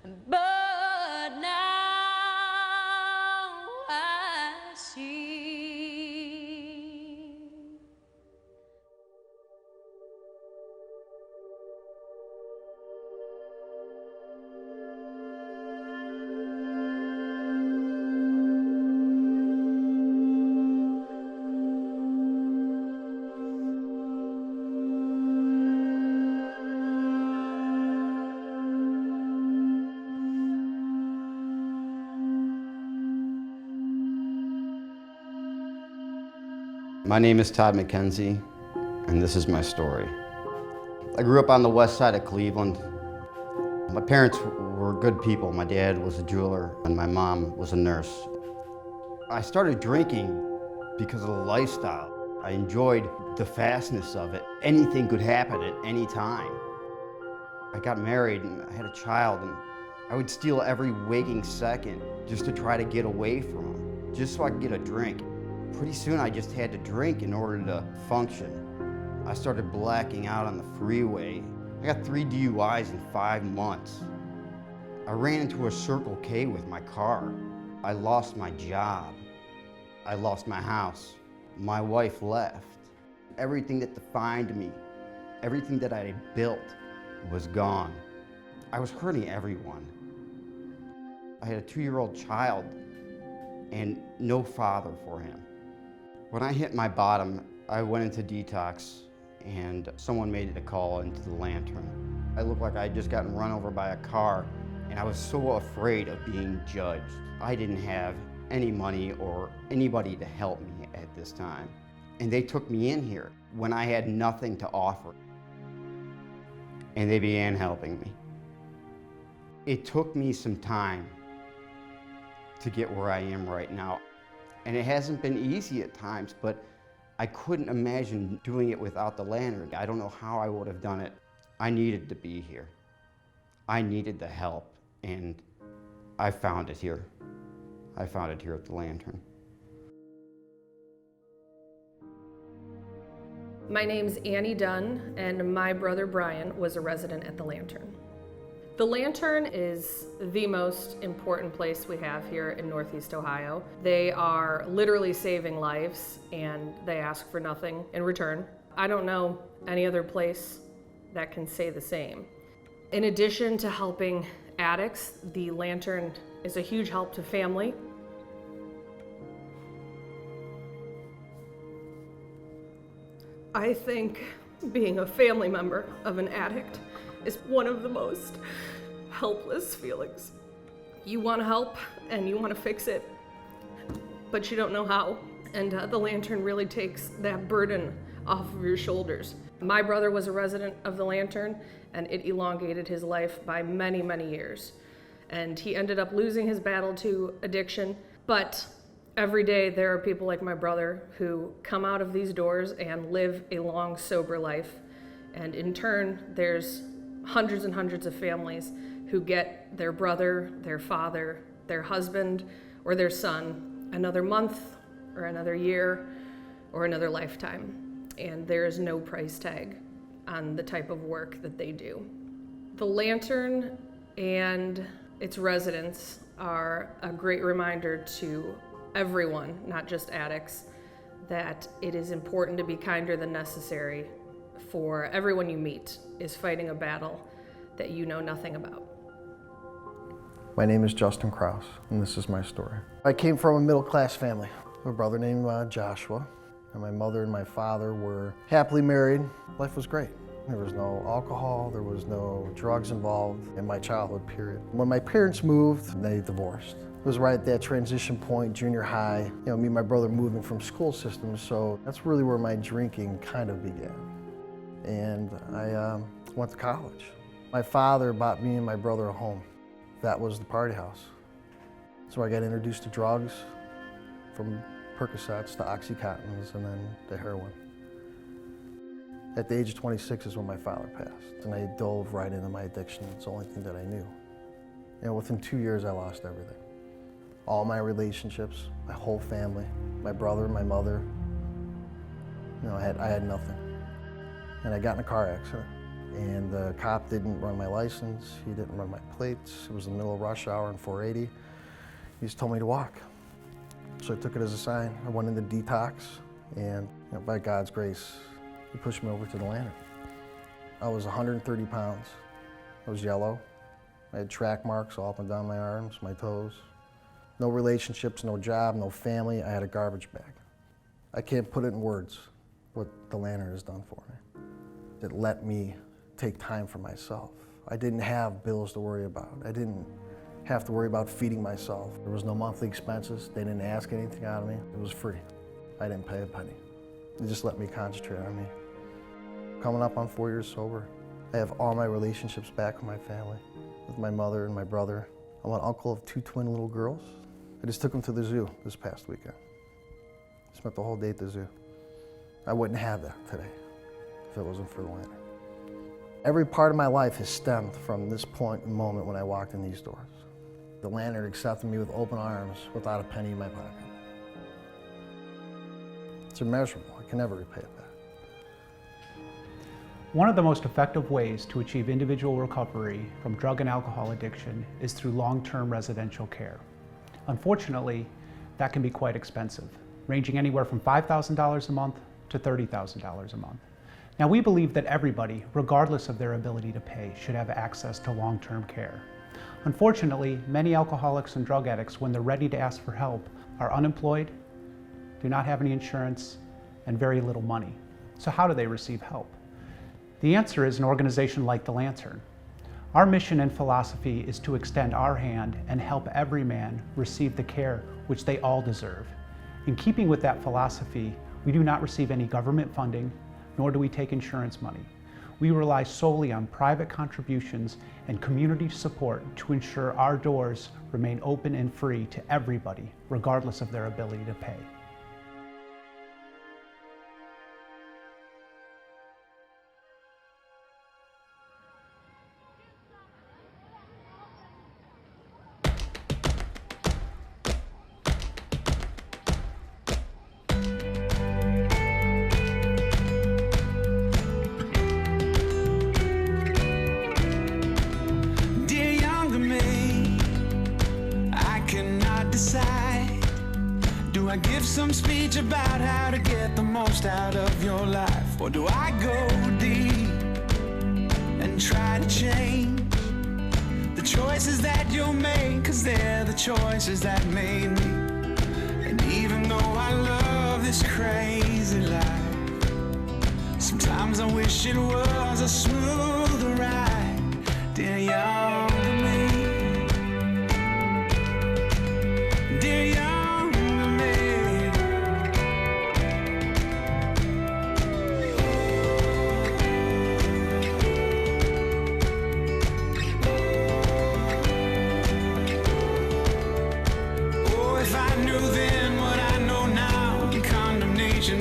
but now I see. My name is Todd McKenzie, and this is my story. I grew up on the west side of Cleveland. My parents were good people. My dad was a jeweler, and my mom was a nurse. I started drinking because of the lifestyle. I enjoyed the fastness of it. Anything could happen at any time. I got married and I had a child, and I would steal every waking second just to try to get away from him, just so I could get a drink. Pretty soon I just had to drink in order to function. I started blacking out on the freeway. I got 3 DUIs in 5 months. I ran into a Circle K with my car. I lost my job. I lost my house. My wife left. Everything that defined me, everything that I had built was gone. I was hurting everyone. I had a 2-year-old child and no father for him. When I hit my bottom, I went into detox and someone made a call into the Lantern. I looked like I had just gotten run over by a car, and I was so afraid of being judged. I didn't have any money or anybody to help me at this time. And they took me in here when I had nothing to offer. And they began helping me. It took me some time to get where I am right now. And it hasn't been easy at times, but I couldn't imagine doing it without the Lantern. I don't know how I would have done it. I needed to be here. I needed the help, and I found it here. I found it here at the Lantern. My name's Annie Dunn, and my brother Brian was a resident at the Lantern. The Lantern is the most important place we have here in Northeast Ohio. They are literally saving lives, and they ask for nothing in return. I don't know any other place that can say the same. In addition to helping addicts, the Lantern is a huge help to family. I think being a family member of an addict is one of the most helpless feelings. You want to help and you want to fix it, but you don't know how. And the Lantern really takes that burden off of your shoulders. My brother was a resident of the Lantern, and it elongated his life by many, many years. And he ended up losing his battle to addiction, but every day there are people like my brother who come out of these doors and live a long, sober life. And in turn, there's hundreds and hundreds of families who get their brother, their father, their husband, or their son another month or another year or another lifetime. And there is no price tag on the type of work that they do. The Lantern and its residents are a great reminder to everyone, not just addicts, that it is important to be kinder than necessary, for everyone you meet is fighting a battle that you know nothing about. My name is Justin Kraus, and this is my story. I came from a middle-class family. I have a brother named Joshua, and my mother and my father were happily married. Life was great. There was no alcohol, there was no drugs involved in my childhood period. When my parents moved, they divorced. It was right at that transition point, junior high. You know, me and my brother moving from school systems, so that's really where my drinking kind of began. And I went to college. My father bought me and my brother a home. That was the party house. So I got introduced to drugs, from Percocets to Oxycontins and then to heroin. At the age of 26 is when my father passed, and I dove right into my addiction. It's the only thing that I knew. And within 2 years, I lost everything. All my relationships, my whole family, my brother, my mother. You know, I had nothing. And I got in a car accident. And the cop didn't run my license, he didn't run my plates. It was the middle of rush hour on 480. He just told me to walk. So I took it as a sign. I went into detox, and by God's grace, he pushed me over to the lantern. I was 130 pounds. I was yellow. I had track marks all up and down my arms, my toes. No relationships, no job, no family. I had a garbage bag. I can't put it in words what the lantern has done for me. It let me take time for myself. I didn't have bills to worry about. I didn't have to worry about feeding myself. There was no monthly expenses. They didn't ask anything out of me. It was free. I didn't pay a penny. They just let me concentrate on me. Coming up on 4 years sober, I have all my relationships back with my family, with my mother and my brother. I'm an uncle of 2 twin little girls. I just took them to the zoo this past weekend. Spent the whole day at the zoo. I wouldn't have that today if it wasn't for the lantern. Every part of my life has stemmed from this point and moment when I walked in these doors. The lantern accepted me with open arms without a penny in my pocket. It's immeasurable. I can never repay it back. One of the most effective ways to achieve individual recovery from drug and alcohol addiction is through long-term residential care. Unfortunately, that can be quite expensive, ranging anywhere from $5,000 a month to $30,000 a month. Now, we believe that everybody, regardless of their ability to pay, should have access to long-term care. Unfortunately, many alcoholics and drug addicts, when they're ready to ask for help, are unemployed, do not have any insurance, and very little money. So how do they receive help? The answer is an organization like the Lantern. Our mission and philosophy is to extend our hand and help every man receive the care which they all deserve. In keeping with that philosophy, we do not receive any government funding, nor do we take insurance money. We rely solely on private contributions and community support to ensure our doors remain open and free to everybody, regardless of their ability to pay. Do I give some speech about how to get the most out of your life? Or do I go deep and try to change the choices that you'll make? 'Cause they're the choices that made me. And even though I love this crazy life, sometimes I wish it was a smoother ride. Dear younger me, dear younger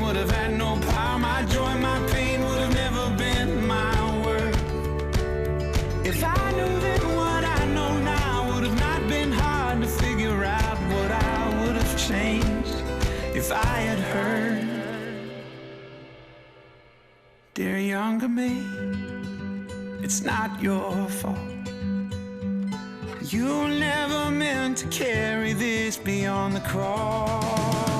would have had no power. My joy, my pain would have never been my worth. If I knew then what I know now, would have not been hard to figure out what I would have changed if I had heard. Dear younger me, it's not your fault. You never meant to carry this beyond the cross.